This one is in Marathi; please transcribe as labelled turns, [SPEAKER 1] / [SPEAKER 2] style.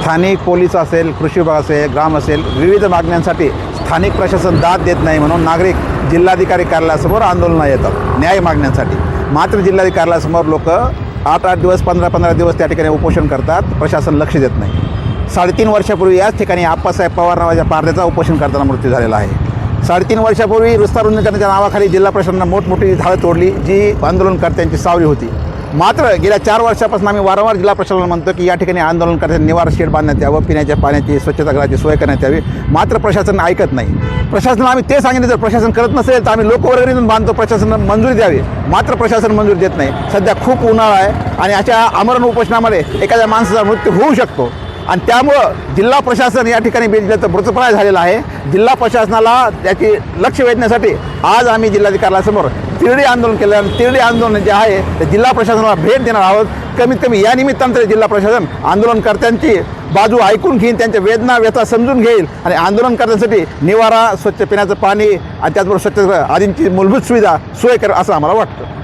[SPEAKER 1] स्थानिक पोलीस असेल, कृषी विभाग असेल, ग्राम असेल, विविध मागण्यांसाठी स्थानिक प्रशासन दाद देत नाही म्हणून नागरिक जिल्हाधिकारी कार्यालयासमोर आंदोलनं येतात न्याय मागण्यासाठी. मात्र जिल्हाधिकारी कार्यालयासमोर लोक 8-8 दिवस 15-15 दिवस त्या ठिकाणी उपोषण करतात. प्रशासन लक्ष देत नाही. 3.5 वर्षापूर्वी याच ठिकाणी आप्पासाहेब पवार नावाच्या पारध्याचा उपोषण करताना मृत्यू झालेला आहे. 3.5 वर्षापूर्वी रस्ता रुंद करण्याच्या नावाखाली जिल्हा प्रशासनानं मोठमोठी झाडं तोडली जी आंदोलनकर्त्यांची सावली होती. मात्र गेल्या 4 वर्षापासून आम्ही वारंवार जिल्हा प्रशासनाला म्हणतो की या ठिकाणी आंदोलनकर्त्यांनी निवारा शेड बांधण्यात यावं, पिण्याच्या पाण्याची स्वच्छतागृहाची सोय करण्यात यावी. मात्र प्रशासन ऐकत नाही. प्रशासनाला आम्ही ते सांगितलं, जर प्रशासन करत नसेल तर आम्ही लोकवर्गणीतून बांधतो, प्रशासनानं मंजुरी द्यावी. मात्र प्रशासन मंजुरी देत नाही. सध्या खूप उन्हाळा आहे आणि अशा आमरण उपोषणामध्ये एखाद्या माणसाचा मृत्यू होऊ शकतो आणि त्यामुळं जिल्हा प्रशासन या ठिकाणी बीड जिल्ह्याचं मृतप्राय झालेलं आहे. जिल्हा प्रशासनाला त्याची लक्ष वेधण्यासाठी आज आम्ही जिल्हाधिकाऱ्यासमोर तिरडी आंदोलन केलं आणि तिरडी आंदोलन जे आहे ते जिल्हा प्रशासनाला भेट देणार आहोत. कमीत कमी या निमित्तानं तरी जिल्हा प्रशासन आंदोलनकर्त्यांची बाजू ऐकून घेईन, त्यांच्या वेदना व्यथा समजून घेईल आणि आंदोलनकर्त्यांसाठी निवारा, स्वच्छ पिण्याचं पाणी आणि त्याचबरोबर स्वच्छता आदींची मूलभूत सुविधा सोय करेल असं आम्हाला वाटतं.